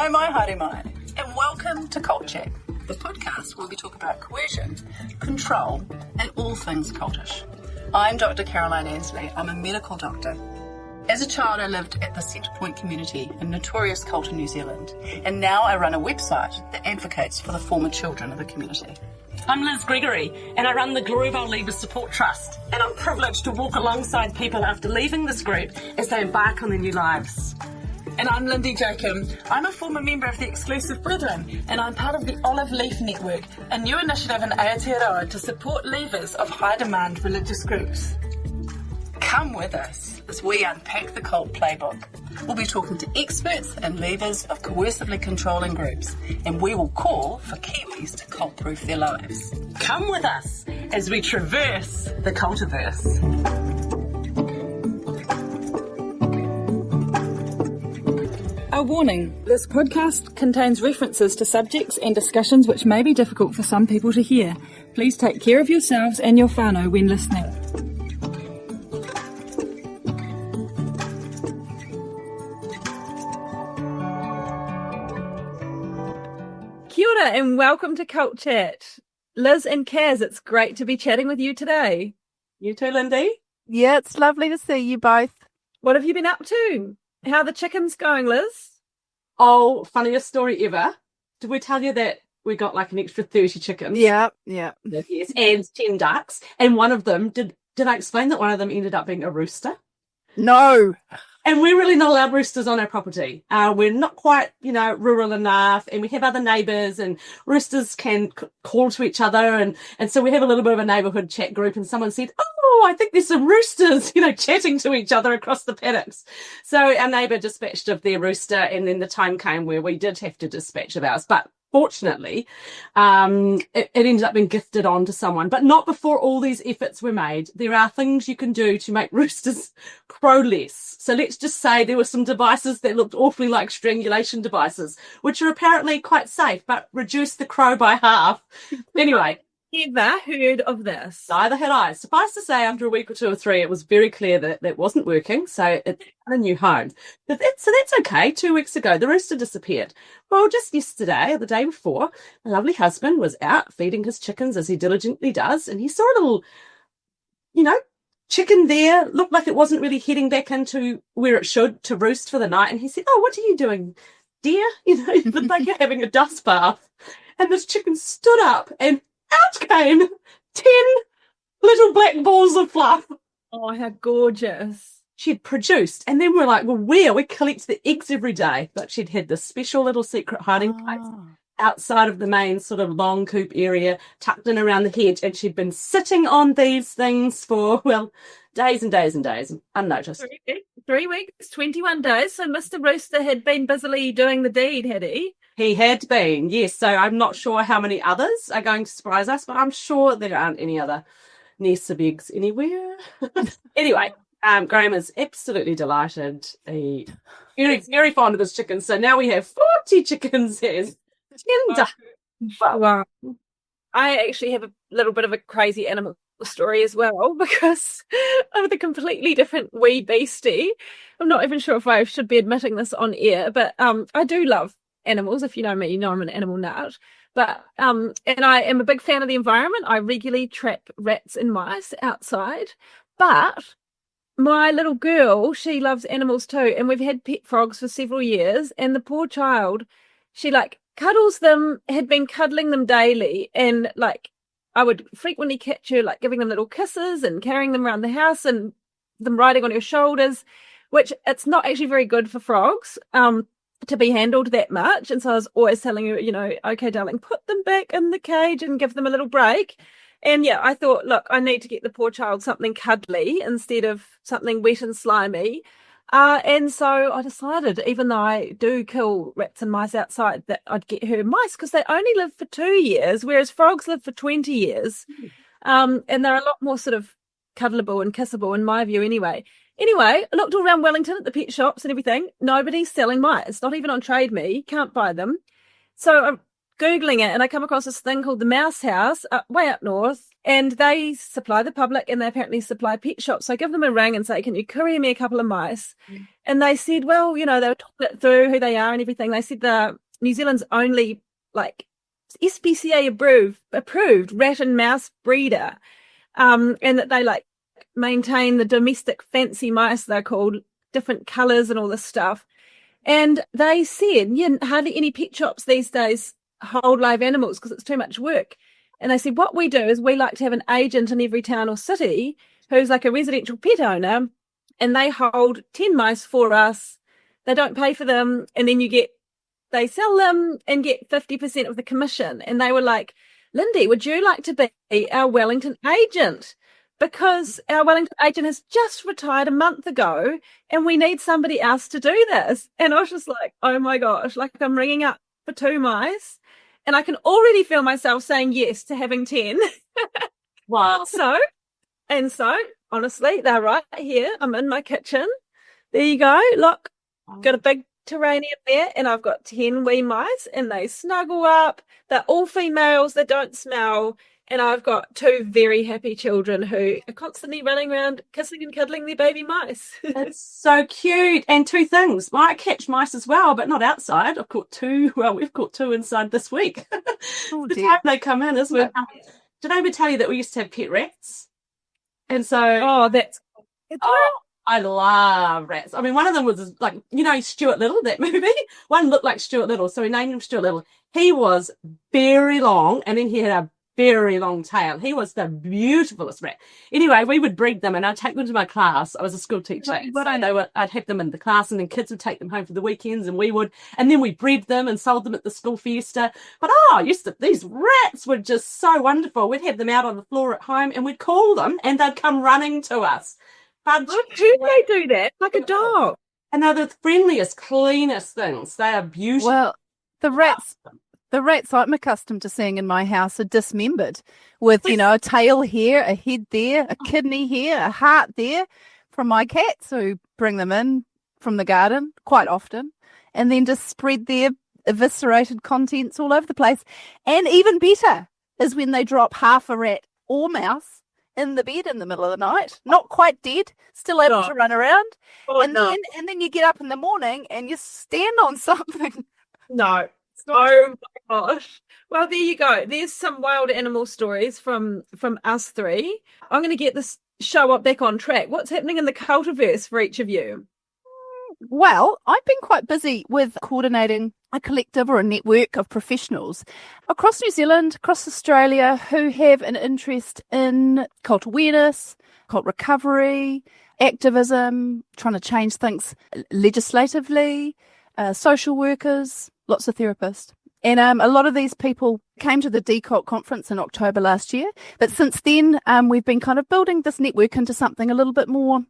Nau mai, haere mai, and welcome to Cult Chat, the podcast where we talk about coercion, control, and all things cultish. I'm Dr. Caroline Ansley. I'm a medical doctor. As a child, I lived at the Centrepoint community, a notorious cult in New Zealand, and now I run a website that advocates for the former children of the community. I'm Liz Gregory, and I run the Gloriavale Leavers Support Trust, and I'm privileged to walk alongside people after leaving this group as they embark on their new lives. And I'm Lindy Jacob. I'm a former member of the Exclusive Brethren, and I'm part of the Olive Leaf Network, a new initiative in Aotearoa to support leavers of high-demand religious groups. Come with us as we unpack the cult playbook. We'll be talking to experts and leaders of coercively controlling groups, and we will call for Kiwis to cult-proof their lives. Come with us as we traverse the Cultiverse. A warning, this podcast contains references to subjects and discussions which may be difficult for some people to hear. Please take care of yourselves and your whānau when listening. Kia ora and welcome to Cult Chat. Liz and Kaz, it's great to be chatting with you today. You too, Lindy? Yeah, it's lovely to see you both. What have you been up to? How are the chickens going, Liz? Oh, funniest story ever. Did we tell you that we got like an extra 30 chickens? Yeah. Yes, and 10 ducks. And one of them, did I explain that one of them ended up being a rooster? No. And we're really not allowed roosters on our property. We're not quite, rural enough, and we have other neighbours, and roosters can call to each other, and so we have a little bit of a neighbourhood chat group, and someone said, oh, I think there's some roosters, chatting to each other across the paddocks. So our neighbour dispatched of their rooster, and then the time came where we did have to dispatch of ours. But fortunately, it ended up being gifted on to someone, but not before all these efforts were made. There are things you can do to make roosters crow less. So let's just say there were some devices that looked awfully like strangulation devices, which are apparently quite safe, but reduce the crow by half. Anyway. Never heard of this. Neither had I. Suffice to say, after a week or two or three, it was very clear that that wasn't working, so it's a new home. So that's okay. 2 weeks ago, the rooster disappeared. Well, just yesterday, or the day before, my lovely husband was out feeding his chickens, as he diligently does, and he saw a little, chicken there, looked like it wasn't really heading back into where it should to roost for the night, and he said, oh, what are you doing, dear? You look like you're having a dust bath. And this chicken stood up and out came 10 little black balls of fluff. Oh, how gorgeous. She'd produced. And then we're like, well, where? We collect the eggs every day. But she'd had this special little secret hiding place outside of the main sort of long coop area, tucked in around the hedge. And she'd been sitting on these things for, days and days and days, unnoticed. 3 weeks, 21 days. So Mr. Rooster had been busily doing the deed, had he? He had been, yes. So I'm not sure how many others are going to surprise us, but I'm sure there aren't any other nests of eggs anywhere. Anyway, Graham is absolutely delighted. He very, very fond of his chickens. So now we have 40 chickens. There's 10 ducks. Wow. I actually have a little bit of a crazy animal story as well, because I'm a completely different wee beastie. I'm not even sure if I should be admitting this on air, but I do love animals. If you know me, you know I'm an animal nut. But and I am a big fan of the environment. I regularly trap rats and mice outside. But my little girl, she loves animals too, and we've had pet frogs for several years. And the poor child, she cuddles them, had been cuddling them daily, and I would frequently catch her giving them little kisses and carrying them around the house and them riding on her shoulders, which it's not actually very good for frogs to be handled that much. And so I was always telling her, okay, darling, put them back in the cage and give them a little break. And yeah, I thought, look, I need to get the poor child something cuddly instead of something wet and slimy. And so I decided, even though I do kill rats and mice outside, that I'd get her mice, because they only live for 2 years, whereas frogs live for 20 years. And they're a lot more sort of cuddleable and kissable in my view anyway. Anyway, I looked all around Wellington at the pet shops and everything. Nobody's selling mice, not even on Trade Me. Can't buy them. So Googling it and I come across this thing called the Mouse House way up north, and they supply the public and they apparently supply pet shops. So I give them a ring and say, can you courier me a couple of mice? And they said, well, they were talking it through who they are and everything. They said the New Zealand's only SPCA approved rat and mouse breeder, and that they maintain the domestic fancy mice, they're called, different colours and all this stuff. And they said, hardly any pet shops these days hold live animals because it's too much work. And they said, what we do is we like to have an agent in every town or city who's like a residential pet owner, and they hold 10 mice for us. They don't pay for them, and then they sell them and get 50% of the commission. And they were like, Lindy, would you like to be our Wellington agent? Because our Wellington agent has just retired a month ago and we need somebody else to do this. And I was just like, oh my gosh, I'm ringing up for 2 mice and I can already feel myself saying yes to having 10. Wow. So, honestly, they're right here. I'm in my kitchen. There you go. Look, got a big terrarium there and I've got 10 wee mice and they snuggle up. They're all females. They don't smell. And I've got 2 very happy children who are constantly running around kissing and cuddling their baby mice. It's so cute. And 2 things. I catch mice as well, but not outside. I've caught 2. Well, we've caught 2 inside this week. Oh, the dear. time they come in is when... Did I ever tell you that we used to have pet rats? And so... Oh, that's... I love rats. I mean, one of them was Stuart Little, that movie? One looked like Stuart Little, so we named him Stuart Little. He was very long, and then he had a very long tail. He was the beautifulest rat. Anyway, we would breed them and I'd take them to my class. I was a school teacher. I'd have them in the class and then kids would take them home for the weekends and then we bred them and sold them at the school fiesta. But these rats were just so wonderful. We'd have them out on the floor at home and we'd call them and they'd come running to us. Why do they do that? Like a dog. And they're the friendliest, cleanest things. They are beautiful. Well, the rats I'm accustomed to seeing in my house are dismembered with, a tail here, a head there, a kidney here, a heart there from my cats who bring them in from the garden quite often and then just spread their eviscerated contents all over the place. And even better is when they drop half a rat or mouse in the bed in the middle of the night, not quite dead, still able to run around. And then you get up in the morning and you stand on something. No. Oh my gosh. Well, there you go. There's some wild animal stories from us 3. I'm going to get this show back on track. What's happening in the Cultiverse for each of you? Well, I've been quite busy with coordinating a collective or a network of professionals across New Zealand, across Australia, who have an interest in cult awareness, cult recovery, activism, trying to change things legislatively, social workers, lots of therapists. And a lot of these people came to the Decult conference in October last year. But since then, we've been kind of building this network into something a little bit more,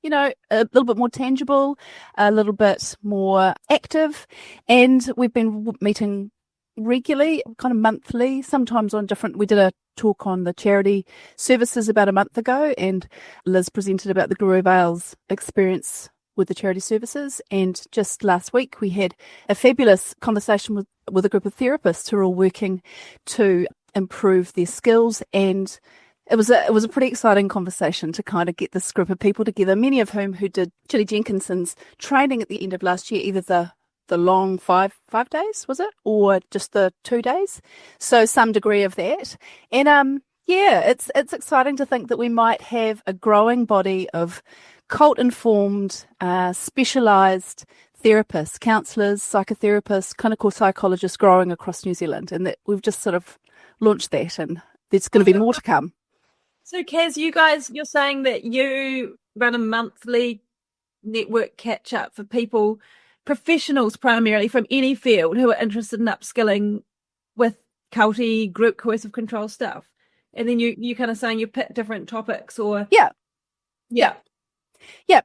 a little bit more tangible, a little bit more active. And we've been meeting regularly, kind of monthly, sometimes on we did a talk on the charity services about a month ago, and Liz presented about the Gloriavale's experience with the charity services. And just last week we had a fabulous conversation with a group of therapists who are all working to improve their skills. And it was a pretty exciting conversation to kind of get this group of people together, many of whom who did Chili Jenkinson's training at the end of last year, either the long 5 days, was it, or just the 2 days? So some degree of that. And it's exciting to think that we might have a growing body of cult-informed, specialised therapists, counsellors, psychotherapists, clinical psychologists growing across New Zealand, and that we've just sort of launched that, and there's going to be more to come. So, Kaz, you're saying that you run a monthly network catch-up for people, professionals primarily from any field, who are interested in upskilling with culty, group coercive control stuff, and then you kind of saying you pick different topics, or Yeah,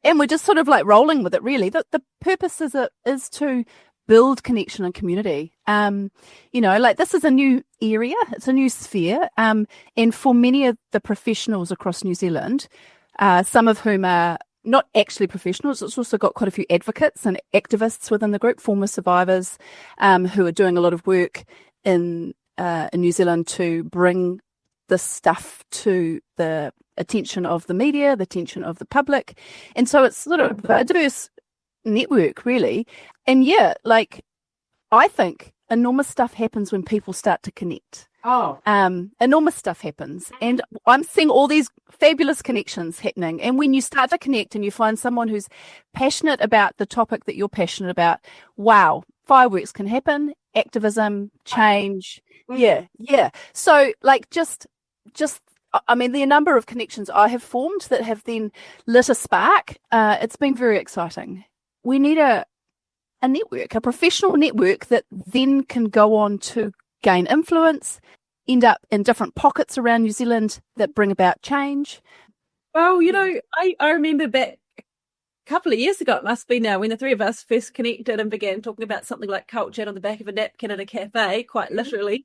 and we're just sort of like rolling with it, really. The purpose is to build connection and community. This is a new area, it's a new sphere. And for many of the professionals across New Zealand, some of whom are not actually professionals, it's also got quite a few advocates and activists within the group, former survivors, who are doing a lot of work in New Zealand to bring this stuff to the attention of the media, the attention of the public. And so it's sort of a diverse network, really. And yeah, like, I think enormous stuff happens when people start to connect. Oh. Enormous stuff happens. And I'm seeing all these fabulous connections happening. And when you start to connect and you find someone who's passionate about the topic that you're passionate about, wow, fireworks can happen, activism, change. Yeah. So like just I mean, the number of connections I have formed that have then lit a spark, it's been very exciting. We need a network, a professional network that then can go on to gain influence, end up in different pockets around New Zealand that bring about change. Well, you know, I remember back a couple of years ago, it must be now, when the three of us first connected and began talking about something like culture on the back of a napkin at a cafe, quite literally.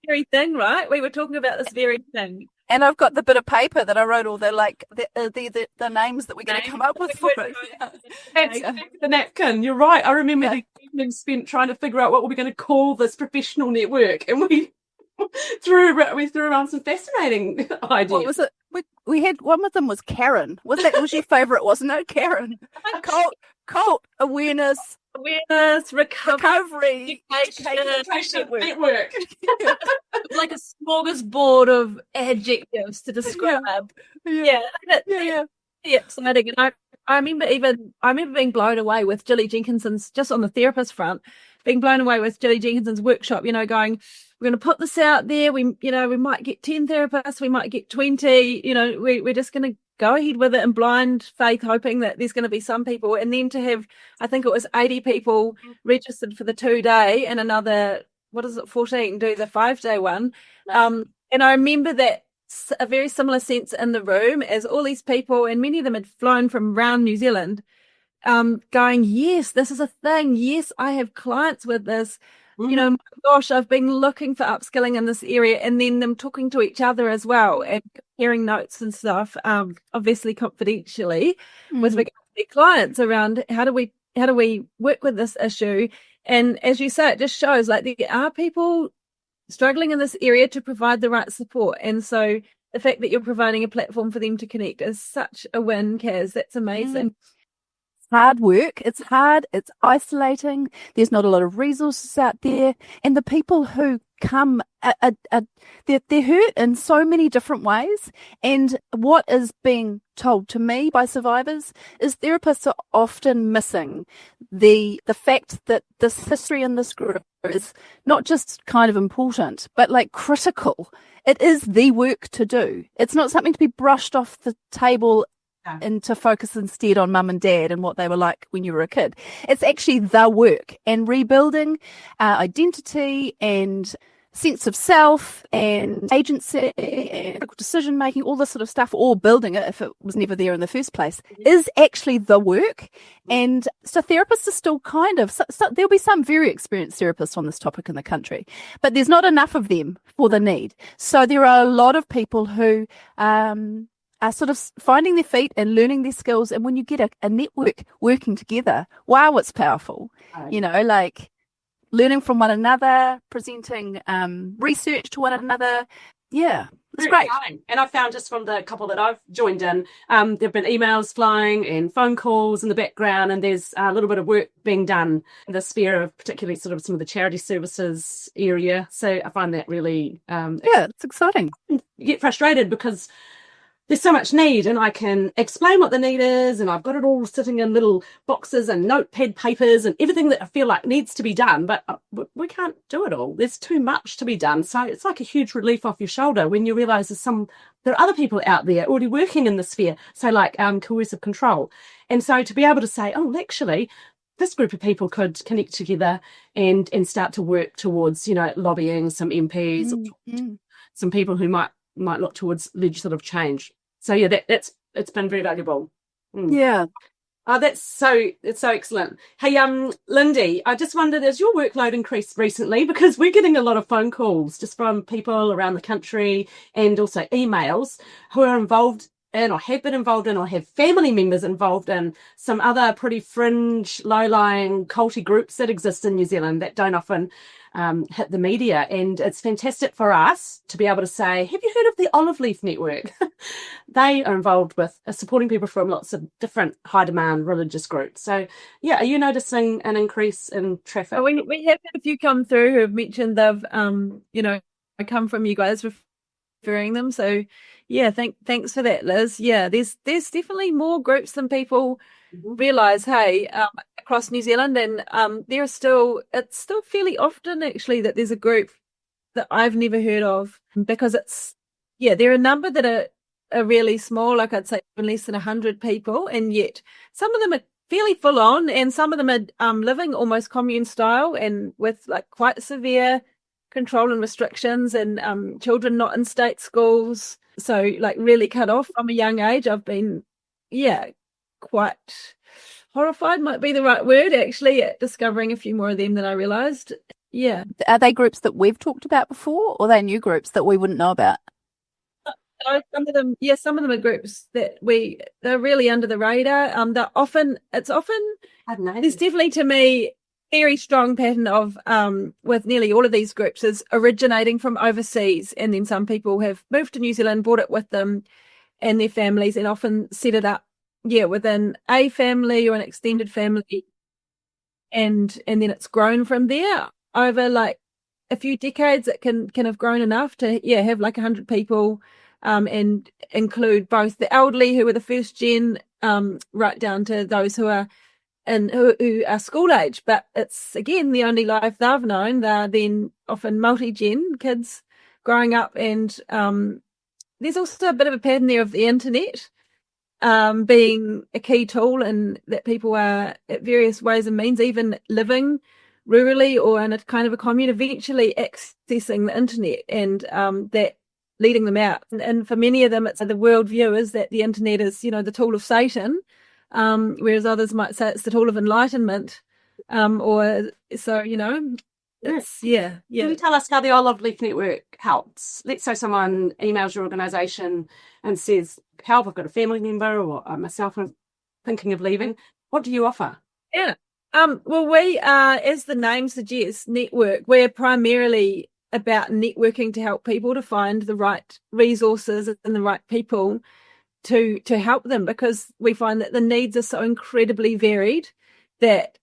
Very thing, right? We were talking about this very thing. And I've got the bit of paper that I wrote all the names that we're going to come up with for it. That's the napkin. You're right. I remember the evening spent trying to figure out what we were going to call this professional network, and we threw around some fascinating ideas. What was it? We had one of them was Karen. Was your favourite? Wasn't it, Karen? Cult awareness, recovery, education network. Like a smorgasbord of adjectives to describe. Yeah, exciting. And I remember being blown away with Gilly Jenkinson's, just on the therapist front, being blown away with Gilly Jenkinson's workshop, you know, going, we're going to put this out there. We might get 10 therapists, we might get 20, you know, we're just going to go ahead with it in blind faith, hoping that there's going to be some people. And then to have, I think it was 80 people registered for the 2-day and another, 14 do the 5-day one. And I remember that a very similar sense in the room as all these people, and many of them had flown from around New Zealand, going, yes, this is a thing. Yes, I have clients with this. You know, my gosh, I've been looking for upskilling in this area, and then them talking to each other as well and comparing notes and stuff, obviously confidentially with regards to their clients around how do we work with this issue. And as you say, it just shows like there are people struggling in this area to provide the right support. And so the fact that you're providing a platform for them to connect is such a win, Kaz. That's amazing. Hard work. It's hard. It's isolating. There's not a lot of resources out there. And the people who come, they're hurt in so many different ways. And what is being told to me by survivors is therapists are often missing the fact that this history in this group is not just kind of important, but like critical. It is the work to do. It's not something to be brushed off the table and to focus instead on mum and dad and what they were like when you were a kid. It's actually the work, and rebuilding identity and sense of self and agency and decision making, all this sort of stuff, or building it if it was never there in the first place, is actually the work. And so therapists are still kind of, so there'll be some very experienced therapists on this topic in the country, but there's not enough of them for the need. So there are a lot of people who are sort of finding their feet and learning their skills. And when you get a network working together, wow, it's powerful. Right. You know, like learning from one another, presenting research to one another. Yeah, it's very great. Exciting. And I found just from the couple that I've joined in, there have been emails flying and phone calls in the background, and there's a little bit of work being done in the sphere of particularly sort of some of the charity services area. So I find that really... it's exciting. You get frustrated because there's so much need, and I can explain what the need is, and I've got it all sitting in little boxes and notepad papers and everything that I feel like needs to be done, but we can't do it all. There's too much to be done. So it's like a huge relief off your shoulder when you realise there are other people out there already working in the sphere, so like coercive control. And so to be able to say, oh, actually, this group of people could connect together and start to work towards, you know, lobbying some MPs, some people who might look towards legislative change. So yeah, it's been very valuable. Yeah. Oh, it's so excellent. Hey, Lindy, I just wondered, has your workload increased recently? Because we're getting a lot of phone calls just from people around the country and also emails who are involved in or have been involved in or have family members involved in some other pretty fringe, low-lying culty groups that exist in New Zealand that don't often hit the media. And it's fantastic for us to be able to say, have you heard of the Olive Leaf Network? They are involved with supporting people from lots of different high demand religious groups. So yeah, are you noticing an increase in traffic? We have had a few come through who have mentioned they've I come from you guys referring them. So yeah, thanks for that, Liz. Yeah, there's definitely more groups than people realise, hey, across New Zealand, and it's still fairly often actually that there's a group that I've never heard of, because there are a number that are really small, like I'd say less than 100 people, and yet some of them are fairly full on, and some of them are living almost commune style and with like quite severe control and restrictions, and children not in state schools, so like really cut off from a young age. I've been quite horrified, might be the right word actually, at discovering a few more of them than I realised. Yeah. Are they groups that we've talked about before, or are they new groups that we wouldn't know about? Some of them are groups that they're really under the radar. It's often I don't know. There's definitely, to me, very strong pattern of with nearly all of these groups is originating from overseas, and then some people have moved to New Zealand, brought it with them and their families, and often set it up within a family or an extended family, and then it's grown from there over like a few decades. It can have grown enough to have like 100 people, and include both the elderly who are the first gen, right down to those who are who are school age, but it's again the only life they've known. They're then often multi-gen kids growing up, and there's also a bit of a pattern there of the internet being a key tool, and that people are at various ways and means, even living rurally or in a kind of a commune, eventually accessing the internet, and that leading them out. And for many of them, it's the worldview is that the internet is, the tool of Satan, whereas others might say it's the tool of enlightenment, or so, it's, Can you tell us how the Olive Leaf Network helps? Let's say someone emails your organisation and says, help, I've got a family member, or myself, I'm thinking of leaving. What do you offer? Yeah. Well, we are, as the name suggests, network. We're primarily about networking to help people to find the right resources and the right people to help them, because we find that the needs are so incredibly varied that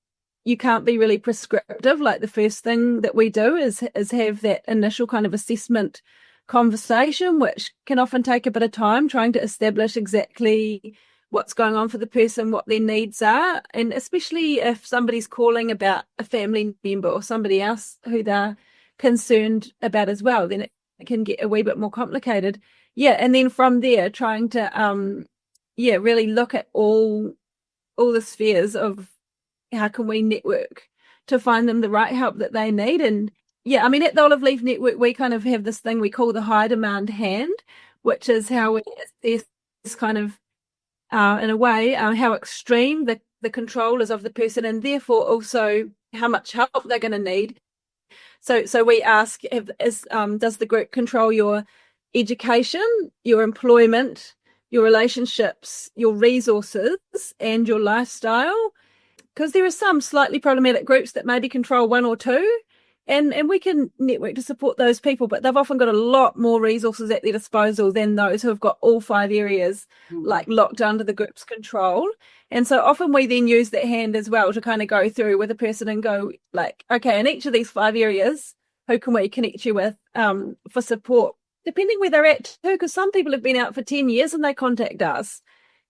you can't be really prescriptive. Like, the first thing that we do is have that initial kind of assessment conversation, which can often take a bit of time, trying to establish exactly what's going on for the person, what their needs are, and especially if somebody's calling about a family member or somebody else who they're concerned about as well, then it can get a wee bit more complicated. And then from there, trying to really look at all the spheres of how can we network to find them the right help that they need. And at the Olive Leaf Network, we kind of have this thing we call the high demand hand, which is how we assess kind of in a way how extreme the control is of the person, and therefore also how much help they're going to need. So we ask, does the group control your education, your employment, your relationships, your resources, and your lifestyle? Because there are some slightly problematic groups that maybe control one or two, and we can network to support those people, but they've often got a lot more resources at their disposal than those who have got all 5 areas like locked under the group's control. And so often we then use that hand as well to kind of go through with a person and go like, okay, in each of these 5 areas, who can we connect you with for support, depending where they're at too, because some people have been out for 10 years and they contact us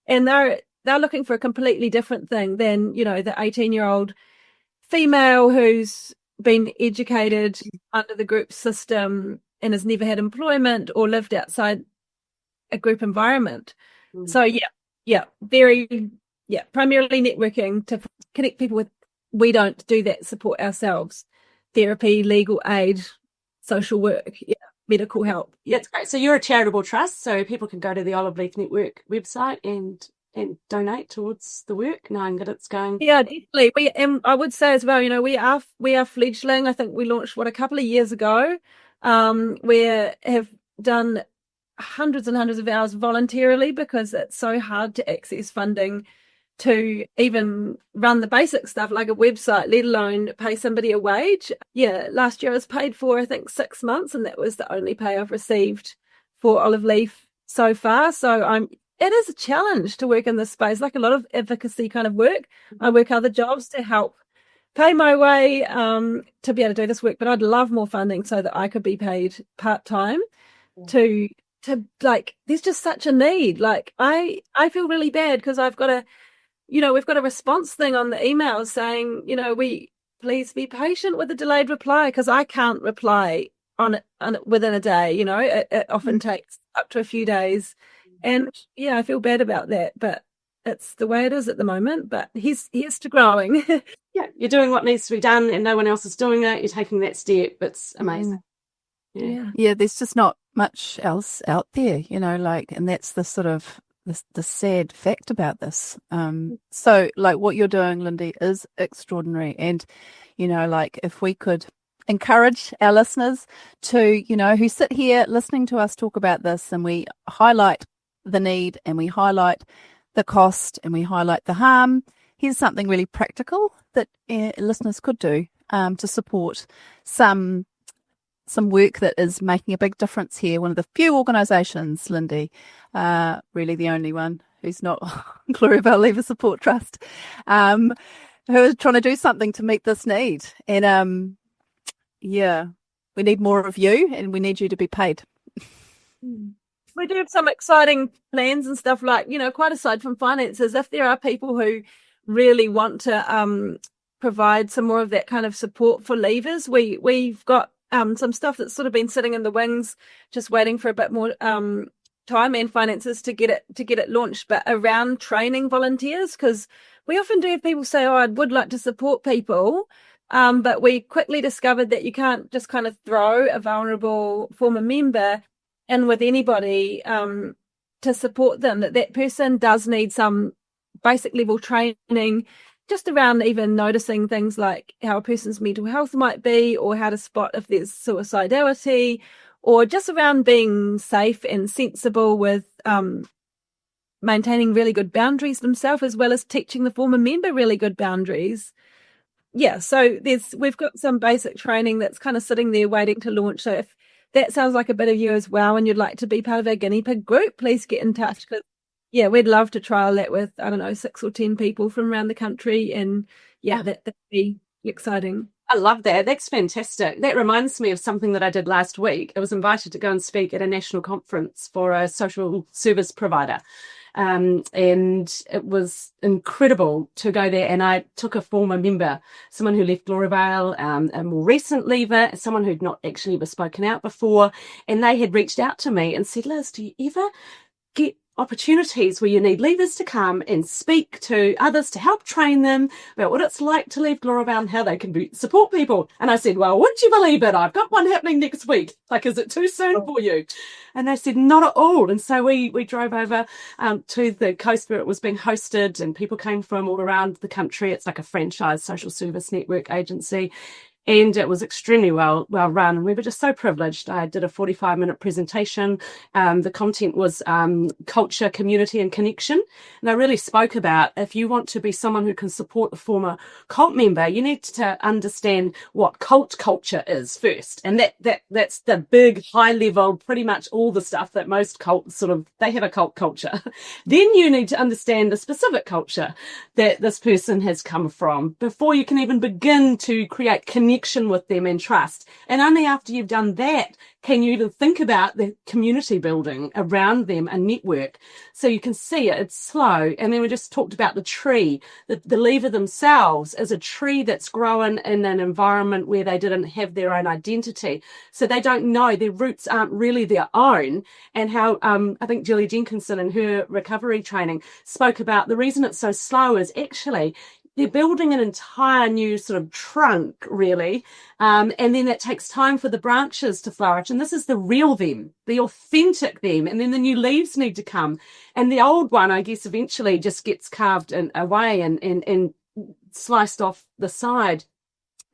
and they're looking for a completely different thing than, the 18-year-old female who's been educated under the group system and has never had employment or lived outside a group environment. So primarily networking to connect people with. We don't do that support ourselves. Therapy, legal aid, social work, medical help. That's great. So you're a charitable trust, so people can go to the Olive Leaf Network website and donate towards the work, knowing that it's going. Yeah, definitely. I would say as well, we are fledgling. I think we launched a couple of years ago. We have done hundreds and hundreds of hours voluntarily because it's so hard to access funding to even run the basic stuff like a website, let alone pay somebody a wage. Yeah, last year I was paid for, I think, 6 months, and that was the only pay I've received for olive leaf so far. So it is a challenge to work in this space, like a lot of advocacy kind of work. I work other jobs to help pay my way to be able to do this work, but I'd love more funding so that I could be paid part-time to like, there's just such a need. Like I feel really bad because I've got we've got a response thing on the email saying, please be patient with the delayed reply, because I can't reply on it within a day. It often takes up to a few days. And I feel bad about that, but it's the way it is at the moment. But here's to growing. Yeah, you're doing what needs to be done and no one else is doing it. You're taking that step. It's amazing. Yeah, there's just not much else out there, and that's the sort of the sad fact about this. So like what you're doing, Lindy, is extraordinary. And, if we could encourage our listeners to, who sit here listening to us talk about this, and we highlight the need and we highlight the cost and we highlight the harm, here's something really practical that listeners could do to support some work that is making a big difference here. One of the few organisations, Lindy, really the only one who's not Gloriavale Leaver Support Trust, who is trying to do something to meet this need. And we need more of you, and we need you to be paid. We do have some exciting plans and stuff, like, quite aside from finances, if there are people who really want to provide some more of that kind of support for leavers, we've got some stuff that's sort of been sitting in the wings, just waiting for a bit more time and finances to get it launched, but around training volunteers, because we often do have people say, I would like to support people, but we quickly discovered that you can't just kind of throw a vulnerable former member in with anybody to support them, that person does need some basic level training just around even noticing things like how a person's mental health might be, or how to spot if there's suicidality, or just around being safe and sensible with maintaining really good boundaries themselves, as well as teaching the former member really good boundaries. Yeah, so we've got some basic training that's kind of sitting there waiting to launch. So if that sounds like a bit of you as well, and you'd like to be part of our guinea pig group, please get in touch, because we'd love to trial that with, 6 or 10 people from around the country. And that'd be exciting. I love that. That's fantastic. That reminds me of something that I did last week. I was invited to go and speak at a national conference for a social service provider. And it was incredible to go there. And I took a former member, someone who left Gloriavale, a more recent leaver, someone who'd not actually ever spoken out before. And they had reached out to me and said, Liz, do you ever get opportunities where you need leavers to come and speak to others to help train them about what it's like to leave Gloriavale and how they can support people? And I said, well, would you believe it? I've got one happening next week. Like, is it too soon for you? And they said, not at all. And so we drove over to the coast where it was being hosted, and people came from all around the country. It's like a franchise social service network agency. And it was extremely well run. We were just so privileged. I did a 45-minute presentation. The content was culture, community, and connection. And I really spoke about, if you want to be someone who can support a former cult member, you need to understand what cult culture is first. And that's the big, high level, pretty much all the stuff that most cults they have a cult culture. Then you need to understand the specific culture that this person has come from before you can even begin to create connection with them and trust. And only after you've done that can you even think about the community building around them, a network. So you can see it's slow. And then we just talked about the tree. The leaver themselves is a tree that's grown in an environment where they didn't have their own identity. So they don't know, their roots aren't really their own. And how I think Julie Jenkinson in her recovery training spoke about the reason it's so slow is actually they're building an entire new sort of trunk, really. And then that takes time for the branches to flourish. And this is the real them, the authentic them. And then the new leaves need to come. And the old one, I guess, eventually just gets carved away and sliced off the side.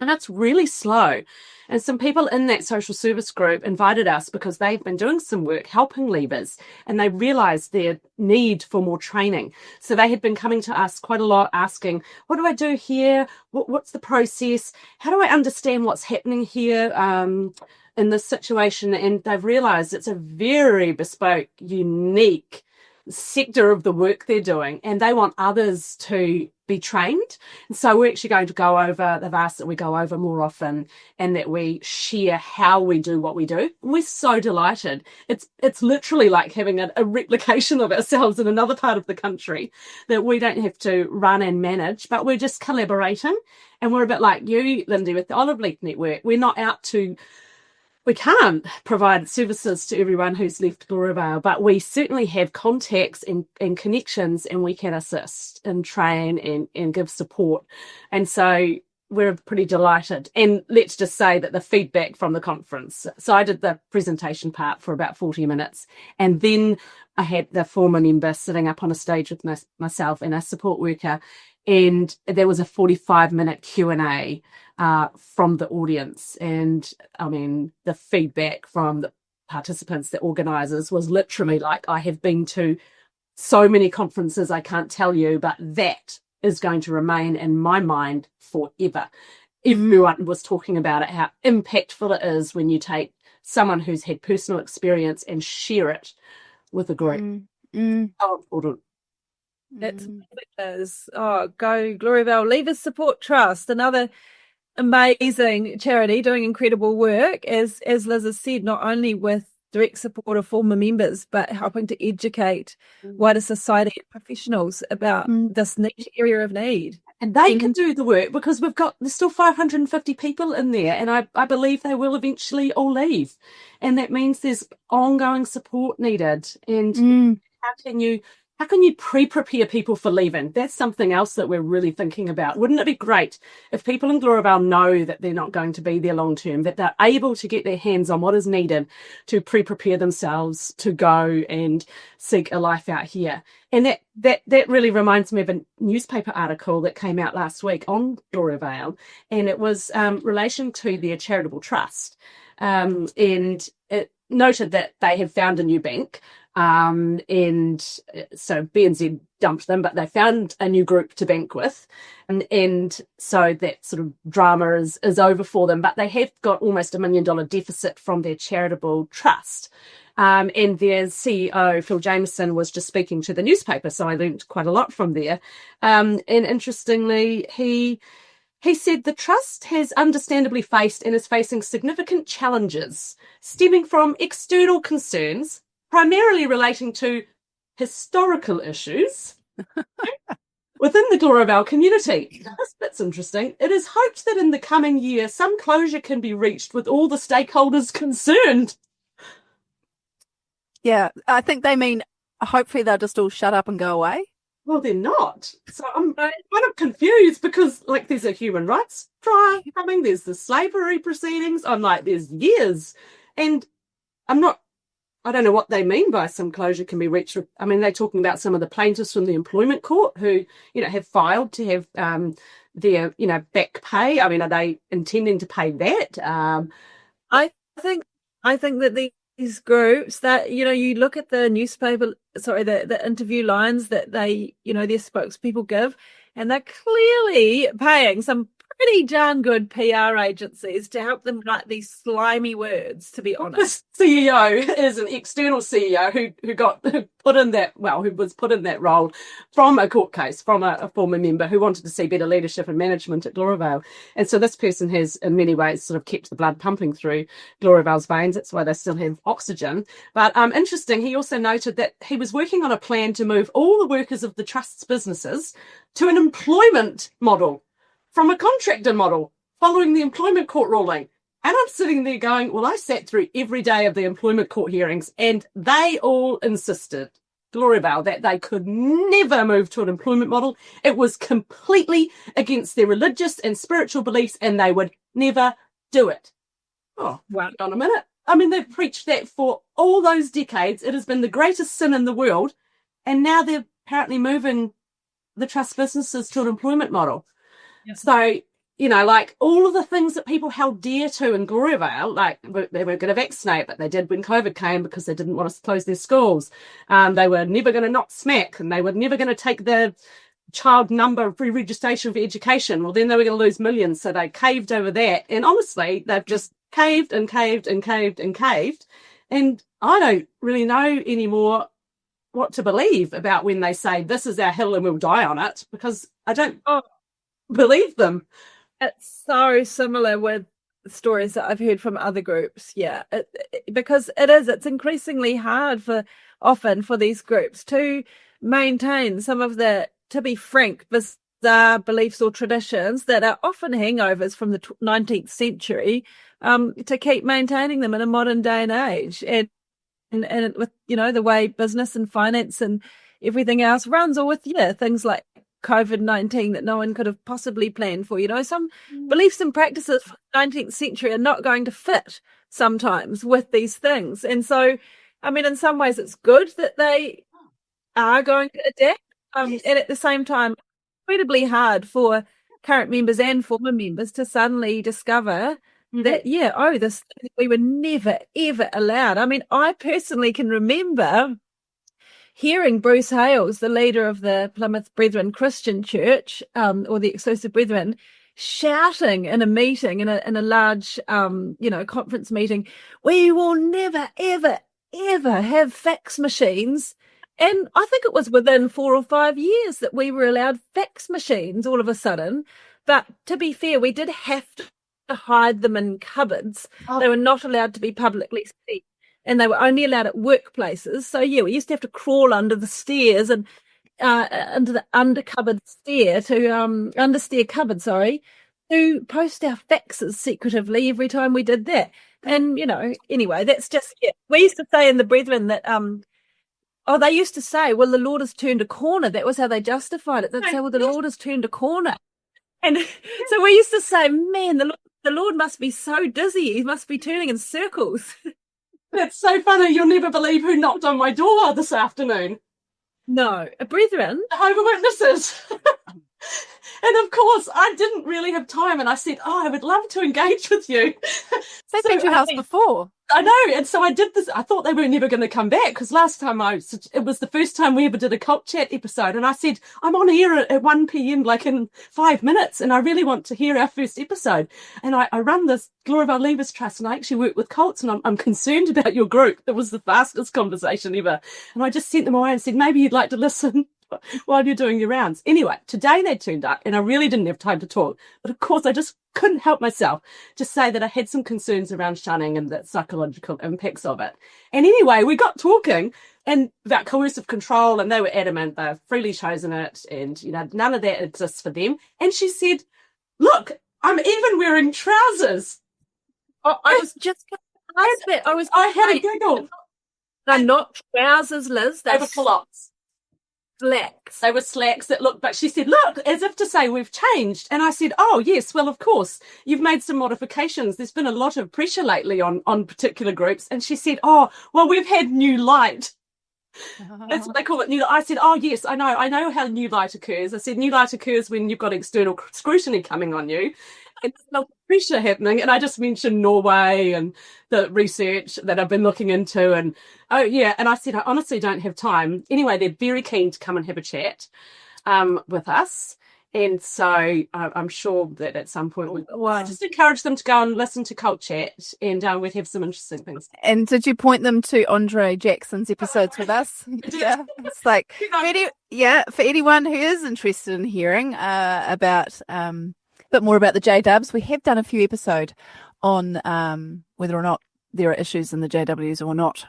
And it's really slow. And some people in that social service group invited us because they've been doing some work helping leavers, and they realised their need for more training. So they had been coming to us quite a lot asking, what do I do here? What's the process? How do I understand what's happening here in this situation? And they've realised it's a very bespoke, unique sector of the work they're doing, and they want others to be trained. And so we're actually going to go over, they've asked that we go over more often and that we share how we do what we do. And we're so delighted. It's literally like having a replication of ourselves in another part of the country that we don't have to run and manage, but we're just collaborating. And we're a bit like you, Lindy, with the Olive Leaf Network. We're not out to, we can't provide services to everyone who's left Gloriavale, but we certainly have contacts and connections, and we can assist and train and give support. And so we're pretty delighted. And let's just say that the feedback from the conference, so I did the presentation part for about 40 minutes, and then I had the former member sitting up on a stage with myself and a support worker, and there was a 45-minute Q&A from the audience. And I mean, the feedback from the participants, the organisers, was literally like, I have been to so many conferences I can't tell you, but that is going to remain in my mind forever. Everyone was talking about it, how impactful it is when you take someone who's had personal experience and share it with a group. How important. That's what it is. Oh, go Gloriavale Leavers Support Trust, another amazing charity doing incredible work, as Liz has said, not only with direct support of former members, but helping to educate wider society and professionals about this niche area of need. And they can do the work because there's still 550 people in there, and I believe they will eventually all leave. And that means there's ongoing support needed. And how can you pre-prepare people for leaving? That's something else that we're really thinking about. Wouldn't it be great if people in Gloriavale know that they're not going to be there long term, that they're able to get their hands on what is needed to pre-prepare themselves to go and seek a life out here? And that really reminds me of a newspaper article that came out last week on Gloriavale, and it was relation to their charitable trust. And it noted that they have found a new bank. And so BNZ dumped them, but they found a new group to bank with, and so that sort of drama is over for them. But they have got almost $1 million deficit from their charitable trust, and their CEO Phil Jameson was just speaking to the newspaper, so I learned quite a lot from there. And interestingly, he said the trust has understandably faced and is facing significant challenges stemming from external concerns, primarily relating to historical issues within the Gloriavale community. This bit's interesting. It is hoped that in the coming year, some closure can be reached with all the stakeholders concerned. Yeah, I think they mean hopefully they'll just all shut up and go away. Well, they're not. So I'm kind of confused because, like, there's a human rights trial coming, there's the slavery proceedings. I'm like, there's years. And I don't know what they mean by some closure can be reached. I mean, they're talking about some of the plaintiffs from the employment court who, have filed to have their, back pay. I mean, are they intending to pay that? I think that these groups that, you look at the the interview lines that they, their spokespeople give, and they're clearly paying some pretty darn good PR agencies to help them write these slimy words, to be honest. The CEO is an external CEO who was put in that role from a court case, from a former member who wanted to see better leadership and management at Gloriavale. And so this person has, in many ways, sort of kept the blood pumping through Gloriavale's veins. That's why they still have oxygen. But interesting, he also noted that he was working on a plan to move all the workers of the trust's businesses to an employment model from a contractor model following the employment court ruling. And I'm sitting there going, well, I sat through every day of the employment court hearings, and they all insisted, Gloriavale, that they could never move to an employment model. It was completely against their religious and spiritual beliefs, and they would never do it. Oh, wait on a minute. I mean, they've preached that for all those decades. It has been the greatest sin in the world, and now they're apparently moving the trust businesses to an employment model. Yep. So, you know, like all of the things that people held dear to in Gloriavale, like they were going to vaccinate, but they did when COVID came because they didn't want us to close their schools. They were never going to not smack, and they were never going to take the child number free registration for education. Well, then they were going to lose millions, so they caved over that. And honestly, they've just caved and caved and caved and caved. And I don't really know anymore what to believe about when they say this is our hill and we'll die on it, because I don't believe them. It's so similar with stories that I've heard from other groups. Yeah, because it's increasingly hard often for these groups to maintain some of the, to be frank, bizarre beliefs or traditions that are often hangovers from the 19th century, to keep maintaining them in a modern day and age. And with, you know, the way business and finance and everything else runs, or with, things like COVID-19 that no one could have possibly planned for. You know, some beliefs and practices from the 19th century are not going to fit sometimes with these things. And so, I mean, in some ways it's good that they are going to adapt. And at the same time, incredibly hard for current members and former members to suddenly discover that, this we were never, ever allowed. I mean, I personally can remember hearing Bruce Hales, the leader of the Plymouth Brethren Christian Church, or the Exclusive Brethren, shouting in a meeting, in a large, conference meeting, we will never, ever, ever have fax machines. And I think it was within 4 or 5 years that we were allowed fax machines all of a sudden. But to be fair, we did have to hide them in cupboards. They were not allowed to be publicly seen, and they were only allowed at workplaces. So we used to have to crawl under the stairs and into the understair cupboard, to post our faxes secretively every time we did that. And anyway, that's just we used to say in the Brethren that they used to say, well, the Lord has turned a corner. That was how they justified it. They'd say, well, the Lord has turned a corner. And so we used to say, man, the Lord must be so dizzy. He must be turning in circles. That's so funny. You'll never believe who knocked on my door this afternoon. No, a Brethren. Jehovah Witnesses. And of course, I didn't really have time. And I said, I would love to engage with you. They've been to your house before. I know. And so I did this. I thought they were never going to come back, because last time it was the first time we ever did a Cult Chat episode. And I said, I'm on air at 1 p.m, like in 5 minutes. And I really want to hear our first episode. And I run this Glorabel Leavers Trust, and I actually work with cults, and I'm concerned about your group. That was the fastest conversation ever. And I just sent them away and said, maybe you'd like to listen while you're doing your rounds. Anyway, today they turned up, and I really didn't have time to talk. But of course, I just couldn't help myself to say that I had some concerns around shunning and the psychological impacts of it. And anyway, we got talking and about coercive control, and they were adamant they've freely chosen it, and none of that exists for them. And she said, look, I'm even wearing trousers. I was just going to ask that. I had a giggle. They're not trousers, Liz. They were flops. Slacks. They were slacks that looked, but she said, look, as if to say we've changed. And I said, oh, yes, well, of course, you've made some modifications. There's been a lot of pressure lately on particular groups. And she said, oh, well, we've had new light. That's what they call it, new light. I said, oh, yes, I know how new light occurs. I said, new light occurs when you've got external scrutiny coming on you. And there's no pressure happening. And I just mentioned Norway and the research that I've been looking into. And and I said, I honestly don't have time. Anyway, they're very keen to come and have a chat with us. And so I'm sure that at some point we'll just encourage them to go and listen to Cult Chat, and we'd have some interesting things. And did you point them to Andre Jackson's episodes with us? Yeah, it's like, for anyone who is interested in hearing about a bit more about the J-Dubs, we have done a few episodes on whether or not there are issues in the JWs or not.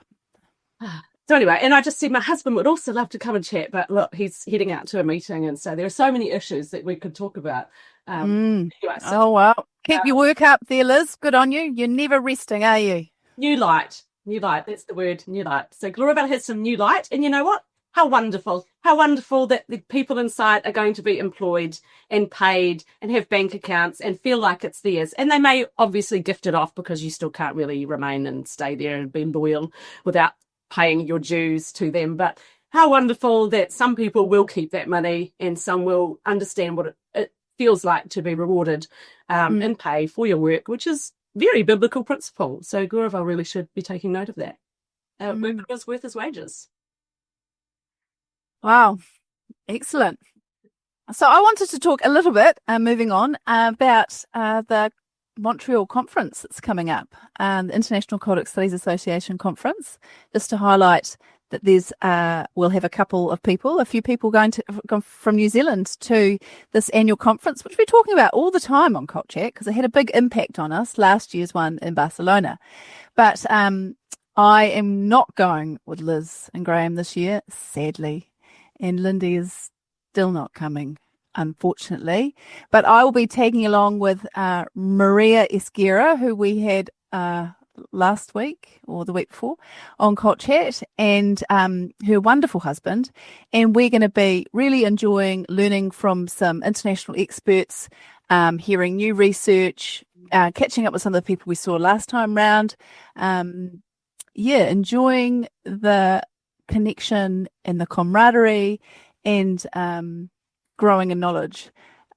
So anyway, and I just said my husband would also love to come and chat, but look, he's heading out to a meeting, and so there are so many issues that we could talk about. Anyway, oh, well, keep your work up there, Liz. Good on you. You're never resting, are you? New light. That's the word, new light. So Gloriavale has some new light, and you know what? How wonderful that the people inside are going to be employed and paid and have bank accounts and feel like it's theirs. And they may obviously gift it off, because you still can't really remain and stay there and be loyal without paying your dues to them. But how wonderful that some people will keep that money and some will understand what it feels like to be rewarded in pay for your work, which is very biblical principle. So Gloriavale really should be taking note of that. Work is worth his wages. Wow. Excellent. So I wanted to talk a little bit, moving on, about the Montreal conference that's coming up, the International Cultic Studies Association conference, just to highlight that we'll have a few people going from New Zealand to this annual conference, which we're talking about all the time on Cult Chat because it had a big impact on us, last year's one in Barcelona. But I am not going with Liz and Graham this year, sadly, and Lindy is still not coming, unfortunately. But I will be tagging along with Maria Esguerra, who we had last week or the week before on Cult Chat, and her wonderful husband. And we're going to be really enjoying learning from some international experts, hearing new research, catching up with some of the people we saw last time round. Enjoying the connection and the camaraderie and growing in knowledge.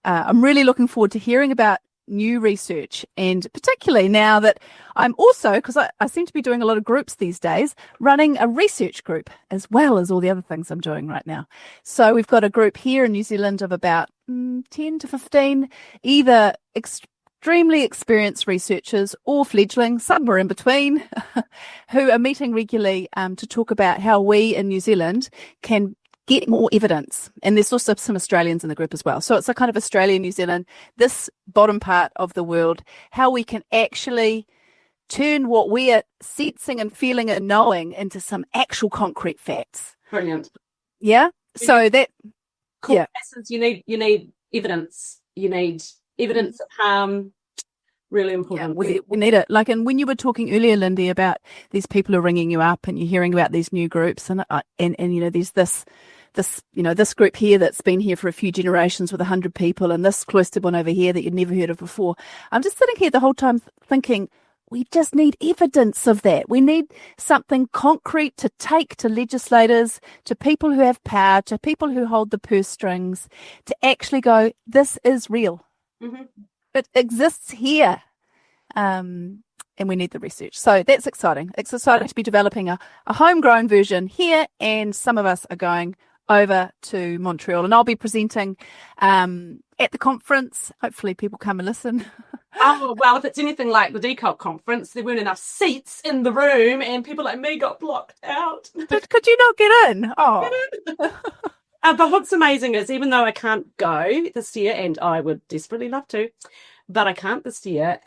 I'm really looking forward to hearing about new research, and particularly now that I'm also, because I seem to be doing a lot of groups these days, running a research group as well as all the other things I'm doing right now. So we've got a group here in New Zealand of about 10 to 15, either extremely experienced researchers or fledgling, somewhere in between, who are meeting regularly to talk about how we in New Zealand can get more evidence. And there's also some Australians in the group as well. So it's a kind of Australia, New Zealand, this bottom part of the world, how we can actually turn what we are sensing and feeling and knowing into some actual concrete facts. Brilliant. Yeah. So that, cool. Essence, you need evidence. You need evidence of harm. Really important. Yeah, we need it. Like, and when you were talking earlier, Lindy, about these people who are ringing you up and you're hearing about these new groups, and there's this group here that's been here for a few generations with 100 people, and this cloistered one over here that you'd never heard of before. I'm just sitting here the whole time thinking, we just need evidence of that. We need something concrete to take to legislators, to people who have power, to people who hold the purse strings, to actually go, this is real. Mm-hmm. It exists here. And we need the research. So that's exciting. It's exciting to be developing a homegrown version here, and some of us are going over to Montreal, and I'll be presenting at the conference. Hopefully people come and listen. Oh, well, if it's anything like the Decult conference, there weren't enough seats in the room and people like me got blocked out. Could you not get in? Oh. But what's amazing is, even though I can't go this year, and I would desperately love to, but I can't this year,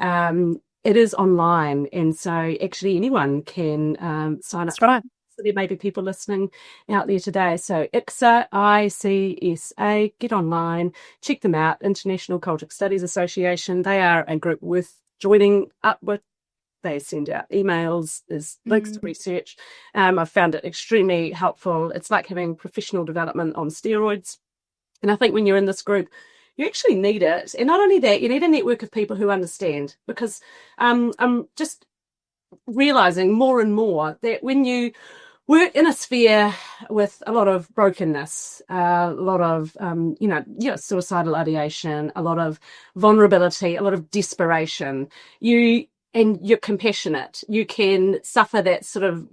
it is online. And so actually anyone can sign up. That's right. So there may be people listening out there today. So ICSA, get online, check them out. International Cultic Studies Association. They are a group worth joining up with. They send out emails, there's links to research. I've found it extremely helpful. It's like having professional development on steroids. And I think when you're in this group, you actually need it. And not only that, you need a network of people who understand, because I'm just realizing more and more that when you work in a sphere with a lot of brokenness, a lot of, suicidal ideation, a lot of vulnerability, a lot of desperation, and you're compassionate, you can suffer that sort of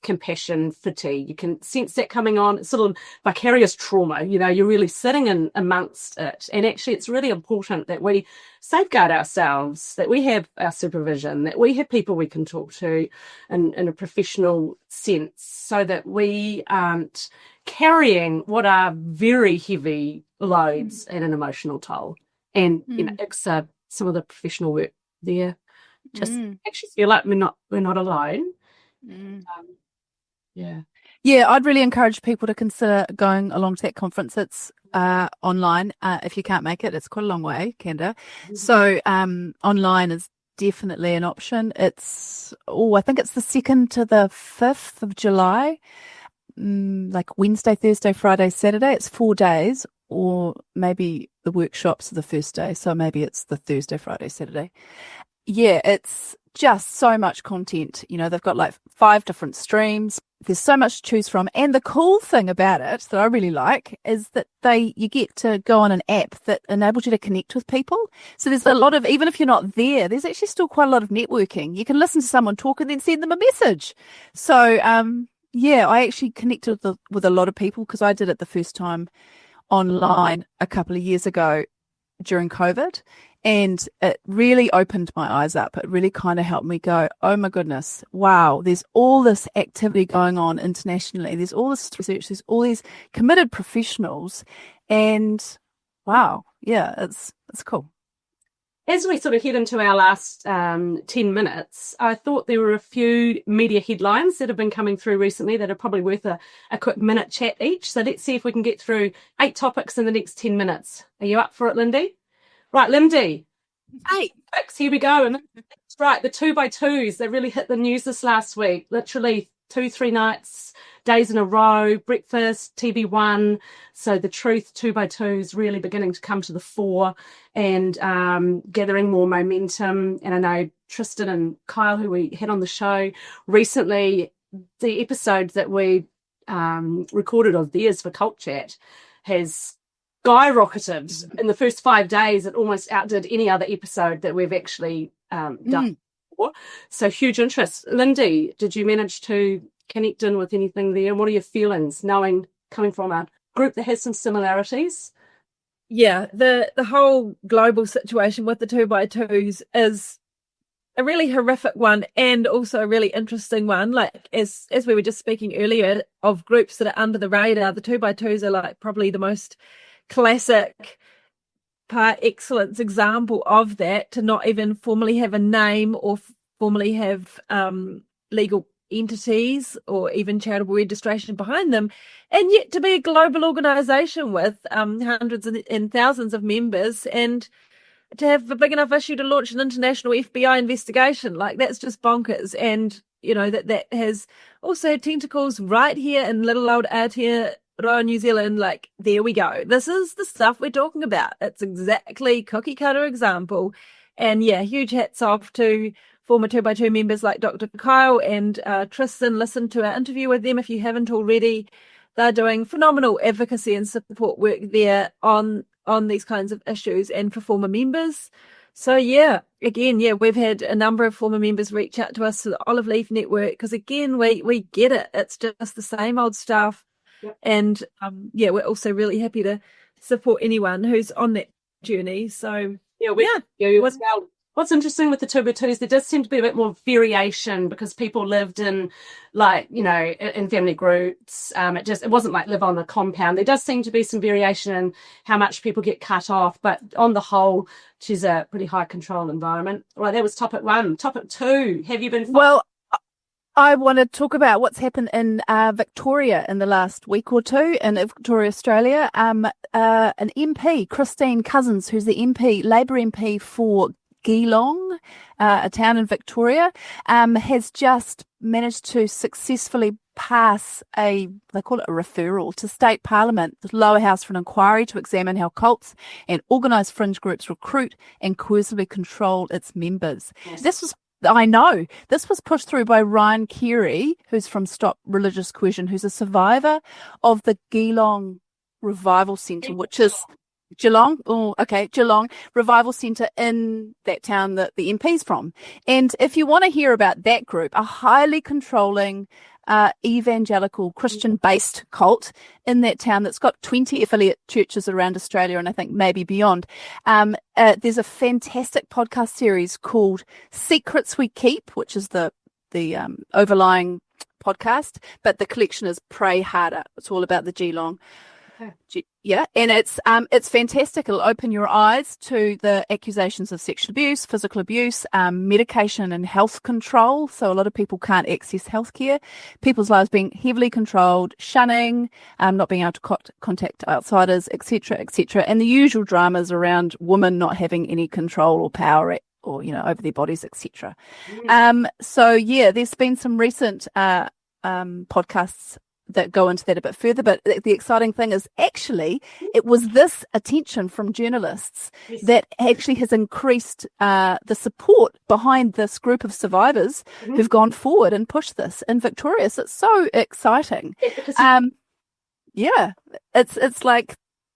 compassion fatigue. You can sense that coming on. It's sort of vicarious trauma. You're really sitting in amongst it. And actually, it's really important that we safeguard ourselves, that we have our supervision, that we have people we can talk to in a professional sense, so that we aren't carrying what are very heavy loads and an emotional toll. And, it's some of the professional work there. Just actually feel like we're not alone. Yeah, I'd really encourage people to consider going along to that conference. It's online. If you can't make it, it's quite a long way, Kenda. So online is definitely an option. It's I think it's the 2nd to the 5th of July, like Wednesday, Thursday, Friday, Saturday. It's 4 days, or maybe the workshops are the first day, so maybe it's the Thursday, Friday, Saturday. Yeah, it's just so much content. They've got like 5 different streams. There's so much to choose from. And the cool thing about it that I really like is that you get to go on an app that enables you to connect with people. So there's a lot of, even if you're not there, there's actually still quite a lot of networking. You can listen to someone talk and then send them a message. So, I actually connected with a lot of people because I did it the first time online a couple of years ago during COVID. And it really opened my eyes up. It really kind of helped me go, oh my goodness, wow, there's all this activity going on internationally. There's all this research. There's all these committed professionals. And wow, yeah, it's cool. As we sort of head into our last 10 minutes, I thought there were a few media headlines that have been coming through recently that are probably worth a quick minute chat each. So let's see if we can get through 8 topics in the next 10 minutes. Are you up for it, Lindy? Right, Lindy. 8 topics, here we go. And that's right, the 2x2s, they really hit the news this last week. Literally 2-3 nights, days in a row, breakfast, TV1. So the truth 2x2s really beginning to come to the fore and gathering more momentum. And I know Tristan and Kyle, who we had on the show recently, the episode that we recorded of theirs for Cult Chat has skyrocketed in the first 5 days. It almost outdid any other episode that we've actually done before. So huge interest. Lindy, did you manage to connect in with anything there? And what are your feelings coming from a group that has some similarities? Yeah, the whole global situation with the 2x2s is a really horrific one and also a really interesting one. Like as we were just speaking earlier of groups that are under the radar, the 2x2s are like probably the most classic par excellence example of that, to not even formally have a name or formally have legal entities or even charitable registration behind them, and yet to be a global organisation with hundreds and thousands of members, and to have a big enough issue to launch an international FBI investigation. Like, that's just bonkers. And that has also tentacles right here in little old Aotearoa, New Zealand. Like, there we go. This is the stuff we're talking about. It's exactly cookie cutter example. And yeah, huge hats off to former 2x2 members like Dr. Kyle and Tristan. Listen to our interview with them if you haven't already. They're doing phenomenal advocacy and support work there on these kinds of issues and for former members. So yeah, again, we've had a number of former members reach out to us to the Olive Leaf Network, because again, we get it. It's just the same old stuff. Yep. And we're also really happy to support anyone who's on that journey. So what's interesting with the 2x2s, there does seem to be a bit more variation, because people lived in, in family groups. It wasn't like live on the compound. There does seem to be some variation in how much people get cut off, but on the whole, she's a pretty high control environment. Right, that was topic 1. Topic 2, have you been... Well, I want to talk about what's happened in Victoria in the last week or two in Victoria, Australia. An MP, Christine Cousins, who's the Labour MP for Geelong, a town in Victoria, has just managed to successfully pass they call it a referral to State Parliament, the lower house, for an inquiry to examine how cults and organised fringe groups recruit and coercively control its members. Yes. This was pushed through by Ryan Carey, who's from Stop Religious Coercion, who's a survivor of the Geelong Revival Centre, which is Geelong Revival Centre in that town that the MP's from. And if you want to hear about that group, a highly controlling evangelical Christian-based cult in that town that's got 20 affiliate churches around Australia and I think maybe beyond. There's a fantastic podcast series called Secrets We Keep, which is the overlying podcast, but the collection is Pray Harder. It's all about the Geelong. Yeah, and it's fantastic. It'll open your eyes to the accusations of sexual abuse, physical abuse, medication and health control. So a lot of people can't access healthcare. People's lives being heavily controlled, shunning, not being able to contact outsiders, etc., etc. And the usual dramas around women not having any control or power or over their bodies, etc. So yeah, there's been some recent podcasts that go into that a bit further. But the exciting thing is actually it was this attention from journalists that actually has increased the support behind this group of survivors who've gone forward and pushed this in Victoria. So it's so exciting. It's like,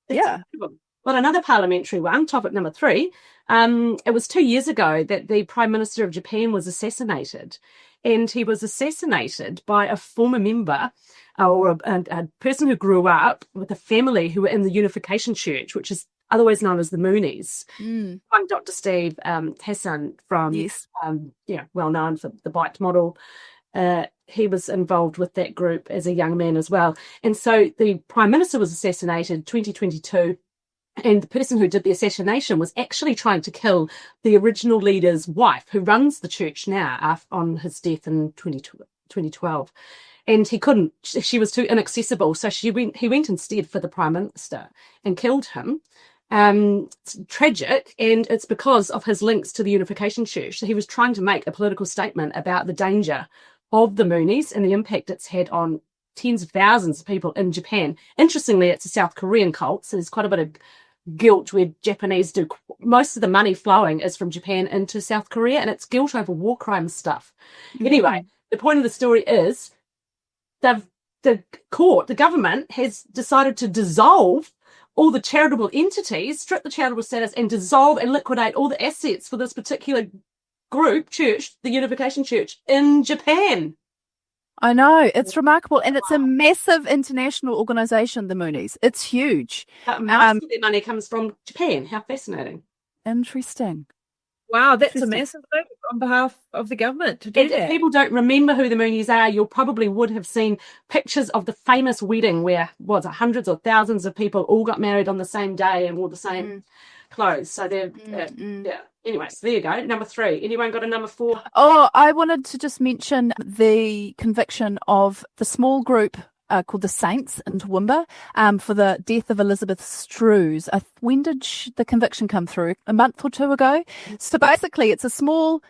Well, another parliamentary one, topic number 3. It was 2 years ago that the Prime Minister of Japan was assassinated, and he was assassinated by a former member or a person who grew up with a family who were in the Unification Church, which is otherwise known as the Moonies. Like Dr. Steve Hassan from, well known for the Bite model. He was involved with that group as a young man as well. And so the Prime Minister was assassinated 2022. And the person who did the assassination was actually trying to kill the original leader's wife, who runs the church now, on his death in 2012. And he couldn't. She was too inaccessible. So he went instead for the Prime Minister and killed him. It's tragic, and it's because of his links to the Unification Church. So he was trying to make a political statement about the danger of the Moonies and the impact it's had on tens of thousands of people in Japan. Interestingly, it's a South Korean cult, so there's quite a bit of guilt where Japanese do. Most of the money flowing is from Japan into South Korea, and it's guilt over war crimes stuff. Anyway, the point of the story is the government has decided to dissolve all the charitable entities, strip the charitable status, and dissolve and liquidate all the assets for this particular group, church, the Unification Church in Japan. I know, it's remarkable, and it's a massive international organisation, the Moonies. It's huge. Most of their money comes from Japan. How fascinating. Interesting. Wow, that's a massive move on behalf of the government to do that. If people don't remember who the Moonies are, you probably would have seen pictures of the famous wedding where, hundreds or thousands of people all got married on the same day and wore the same clothes. So they're, Anyway, so there you go. Number 3. Anyone got a number 4? Oh, I wanted to just mention the conviction of the small group called the Saints in Toowoomba for the death of Elizabeth Strews. When did the conviction come through? A month or 2 ago? So basically, it's a small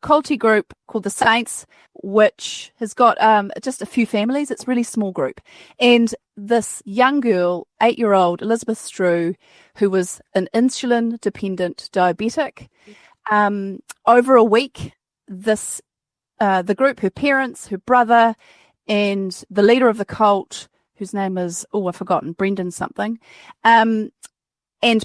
culty group called the Saints, which has got just a few families. It's a really small group. And this young girl, 8-year-old Elizabeth Strew, who was an insulin-dependent diabetic, over a week, the group, her parents, her brother, and the leader of the cult, whose name is, I've forgotten, Brendan something, and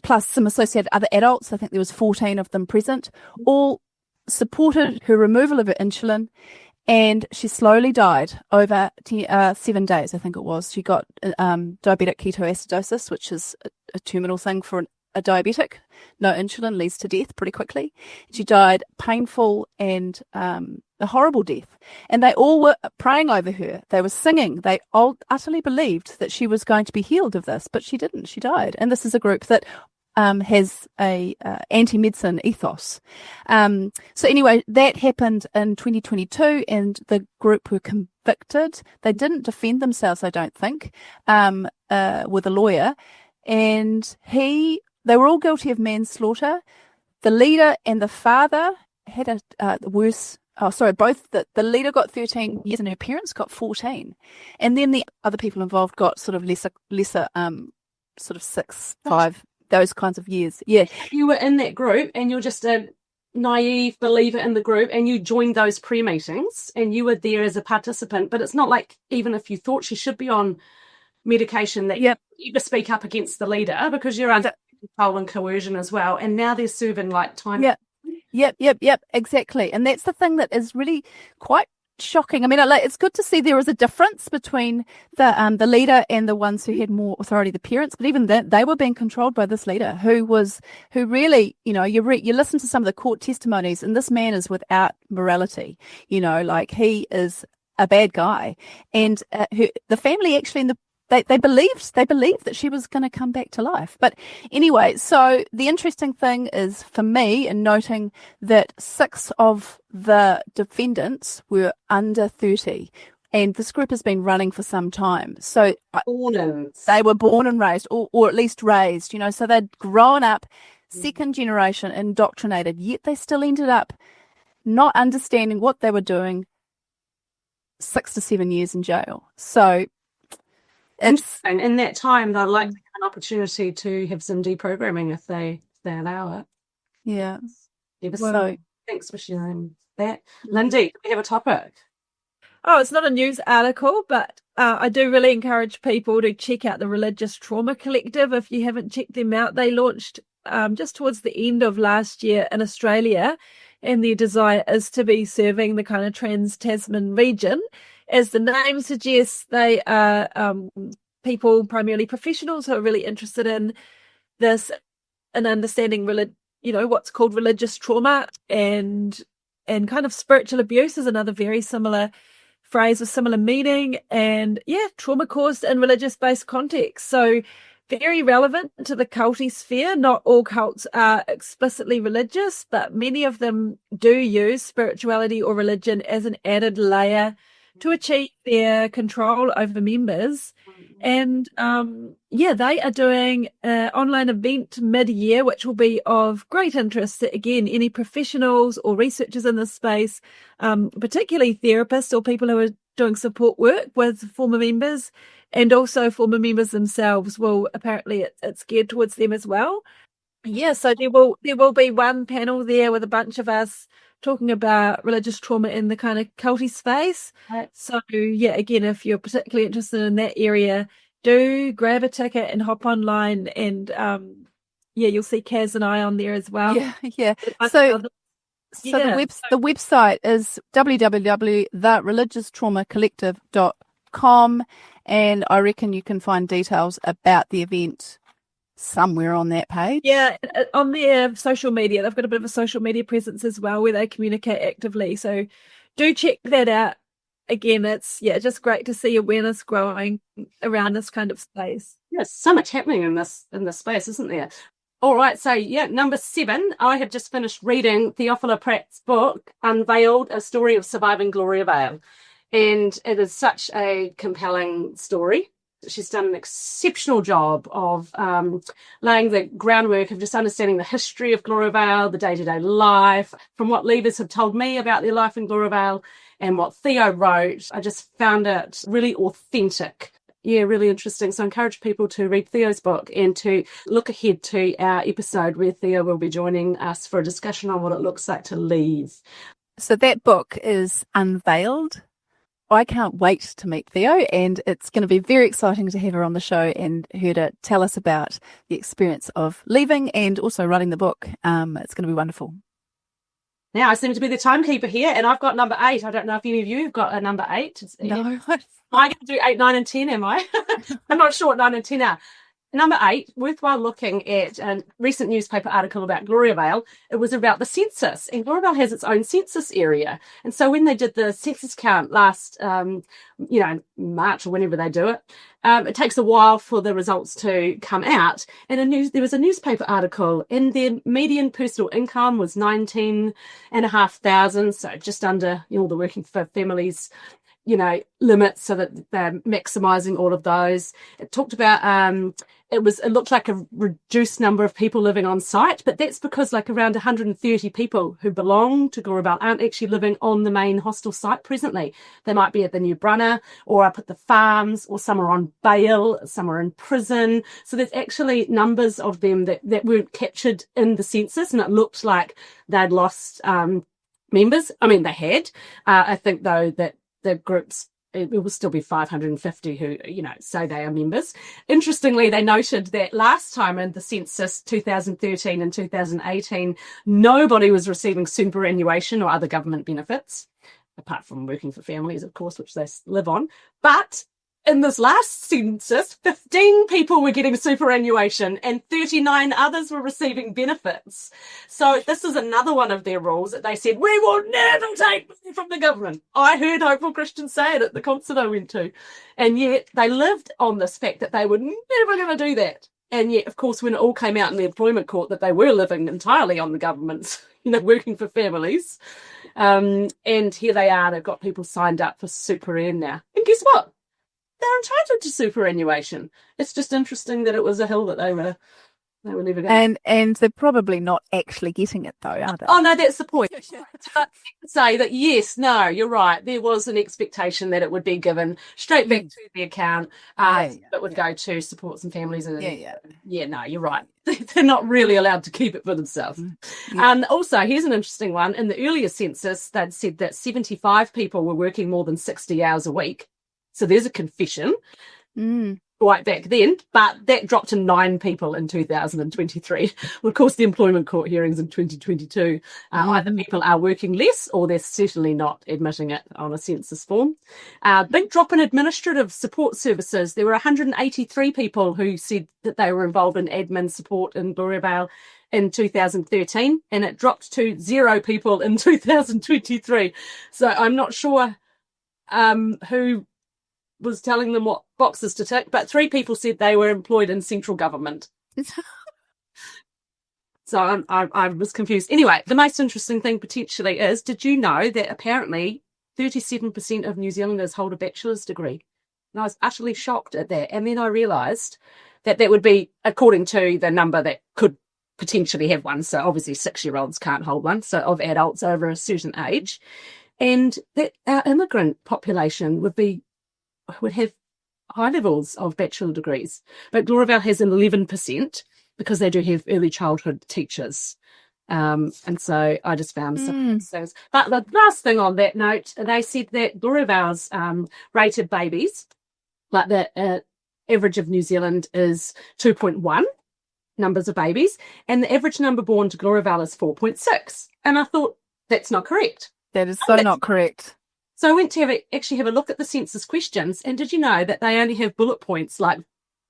plus some associated other adults, I think there was 14 of them present, all supported her removal of her insulin, and she slowly died over 7 days, I think it was. She got diabetic ketoacidosis, which is a terminal thing for a diabetic. No insulin leads to death pretty quickly. She died painful and a horrible death. And they all were praying over her. They were singing. They all utterly believed that she was going to be healed of this, but she didn't. She died. And this is a group that has a anti-medicine ethos. So anyway, that happened in 2022, and the group were convicted. They didn't defend themselves, I don't think, with a lawyer, and they were all guilty of manslaughter. The leader and the father had a worse. Both the leader got 13 years and her parents got 14, and then the other people involved got sort of lesser, sort of 6, 5. Those kinds of years. Yeah. You were in that group and you're just a naive believer in the group and you joined those pre-meetings and you were there as a participant, but it's not like even if you thought she should be on medication that you just speak up against the leader because you're under control and coercion as well. And now they're serving like time. Yep, exactly. And that's the thing that is really quite shocking. I mean, it's good to see there is a difference between the leader and the ones who had more authority, the parents. But even then, they were being controlled by this leader, who really, you listen to some of the court testimonies, and this man is without morality. Like he is a bad guy, and the family actually They believed that she was going to come back to life. But anyway, so the interesting thing is for me in noting that 6 of the defendants were under 30. And this group has been running for some time. So they were born and raised, or at least raised, so they'd grown up, second generation, indoctrinated, yet they still ended up not understanding what they were doing, 6 to 7 years in jail. So It's And in that time, they'll like to have an opportunity to have some deprogramming if they allow it. yeah. So thanks for sharing that. Lindy, do we have a topic? Oh, it's not a news article, but I do really encourage people to check out the Religious Trauma Collective if you haven't checked them out. They launched just towards the end of last year in Australia, and their desire is to be serving the kind of Trans-Tasman region. As the name suggests, they are people, primarily professionals, who are really interested in this and understanding what's called religious trauma and kind of spiritual abuse is another very similar phrase with similar meaning, and trauma caused in religious based contexts. So very relevant to the culty sphere. Not all cults are explicitly religious, but many of them do use spirituality or religion as an added layer to achieve their control over members. And they are doing an online event mid-year, which will be of great interest to, again, any professionals or researchers in this space, particularly therapists or people who are doing support work with former members, and also former members themselves. Will apparently it's geared towards them as well. Yeah, so there will be one panel there with a bunch of us talking about religious trauma in the kind of culty space. Right. So again, if you're particularly interested in that area, do grab a ticket and hop online, and you'll see Kaz and I on there as well. Yeah. So the website is www.theriligiostraumacollective.com, and I reckon you can find details about the event somewhere on that page. Yeah, on their social media. They've got a bit of a social media presence as well where they communicate actively. So do check that out. Again, it's just great to see awareness growing around this kind of space. Yeah, so much happening in this space, isn't there? All right, so number 7, I have just finished reading Theophila Pratt's book, Unveiled, A Story of Surviving Gloriavale. And it is such a compelling story. She's done an exceptional job of laying the groundwork of just understanding the history of Gloriavale, the day-to-day life, from what leaders have told me about their life in Gloriavale and what Theo wrote. I just found it really authentic. Yeah, really interesting. So I encourage people to read Theo's book and to look ahead to our episode where Theo will be joining us for a discussion on what it looks like to leave. So that book is Unveiled. I can't wait to meet Theo, and it's going to be very exciting to have her on the show and her to tell us about the experience of leaving and also writing the book. It's going to be wonderful. Now I seem to be the timekeeper here, and I've got number 8. I don't know if any of you have got a number 8. No. Am I going to do 8, 9 and 10, am I? I'm not sure what 9 and 10 are. Number 8, worthwhile looking at a recent newspaper article about Gloriavale. It was about the census, and Gloriavale has its own census area. And so when they did the census count last, March or whenever they do it, it takes a while for the results to come out. And there was a newspaper article, and their median personal income was $19,500, so just under the working for families limits, so that they're maximising all of those. It talked about it looked like a reduced number of people living on site, but that's because around 130 people who belong to Glorabel aren't actually living on the main hostel site presently. They might be at the New Brunner or up at the farms, or some are on bail, some are in prison. So there's actually numbers of them that weren't captured in the census, and it looked like they'd lost members. I mean, they had. I think, though, that the groups, it will still be 550 who, say they are members. Interestingly, they noted that last time in the census, 2013 and 2018, nobody was receiving superannuation or other government benefits, apart from working for families, of course, which they live on. But in this last census, 15 people were getting superannuation and 39 others were receiving benefits. So this is another one of their rules that they said, we will never take money from the government. I heard hopeful Christians say it at the concert I went to. And yet they lived on this fact that they were never going to do that. And yet, of course, when it all came out in the employment court that they were living entirely on the government's, working for families. And here they are, they've got people signed up for superann now. And guess what? They're entitled to superannuation. It's just interesting that it was a hill that they were They were never going to. And they're probably not actually getting it though, are they? Oh, no, that's the point. Say that, yes, no, you're right. There was an expectation that it would be given straight back to the account. That would go to supports and families. And, yeah, no, you're right. They're not really allowed to keep it for themselves. Also, here's an interesting one. In the earlier census, they'd said that 75 people were working more than 60 hours a week. So there's a confession. Right back then, but that dropped to 9 people in 2023. Well, of course, the employment court hearings in 2022, either people are working less or they're certainly not admitting it on a census form. Big drop in administrative support services. There were 183 people who said that they were involved in admin support in Gloriavale in 2013, and it dropped to 0 people in 2023. So I'm not sure who was telling them what boxes to tick, but 3 people said they were employed in central government. So I was confused. Anyway, the most interesting thing potentially is, did you know that apparently 37% of New Zealanders hold a bachelor's degree? And I was utterly shocked at that. And then I realised that that would be according to the number that could potentially have one. So obviously 6-year-olds can't hold one, so of adults over a certain age. And that our immigrant population would have high levels of bachelor degrees. But Gloriavale has 11% because they do have early childhood teachers. And so I just found some things. But the last thing on that note, they said that Gloriavale's rated babies, like the average of New Zealand is 2.1 numbers of babies, and the average number born to Gloriavale is 4.6. And I thought, that's not correct. That is so not correct. So I went to actually have a look at the census questions, and did you know that they only have bullet points like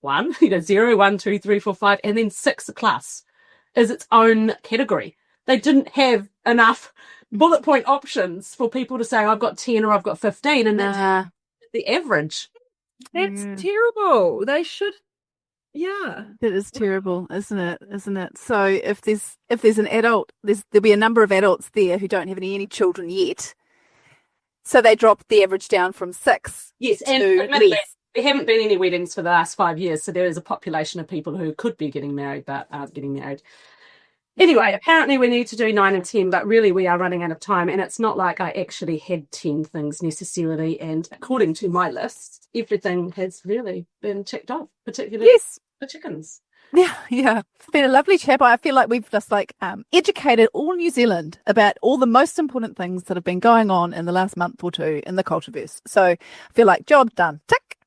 1, 0, 1, 2, 3, 4, 5, and then 6 a class is its own category. They didn't have enough bullet point options for people to say, I've got 10 or I've got 15, and that's the average. That's terrible. They should, That is terrible, isn't it? So if there's an adult, there'll be a number of adults there who don't have any children yet. So they dropped the average down from 6 yes, to and less. There haven't been any weddings for the last 5 years, so there is a population of people who could be getting married but aren't getting married. Anyway, apparently we need to do 9 and 10, but really we are running out of time, and it's not like I actually had 10 things necessarily, and according to my list, everything has really been ticked off, particularly the chickens. Yeah. It's been a lovely chat. I feel like we've just educated all New Zealand about all the most important things that have been going on in the last month or two in the Cultiverse. So I feel like job done. Tick.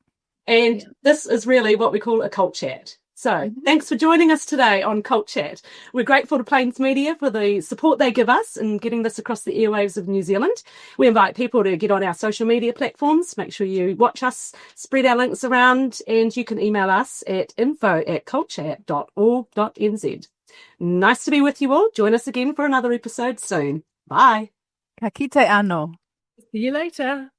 And this is really what we call a cult chat. So thanks for joining us today on Cult Chat. We're grateful to Plains Media for the support they give us in getting this across the airwaves of New Zealand. We invite people to get on our social media platforms. Make sure you watch us, spread our links around, and you can email us at info@cultchat.org.nz. Nice to be with you all. Join us again for another episode soon. Bye. Ka kite ano. see you later.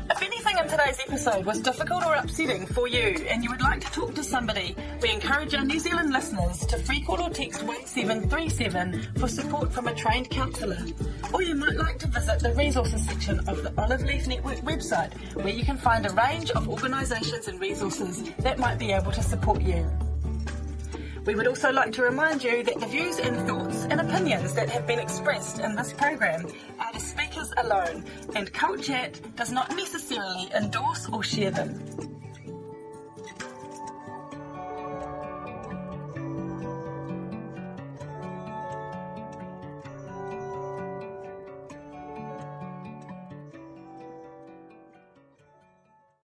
If anything in today's episode was difficult or upsetting for you and you would like to talk to somebody, we encourage our New Zealand listeners to free call or text 1737 for support from a trained counsellor. Or you might like to visit the resources section of the Olive Leaf Network website, where you can find a range of organisations and resources that might be able to support you. We would also like to remind you that the views and thoughts and opinions that have been expressed in this program are the speakers alone, and Cult Chat does not necessarily endorse or share them.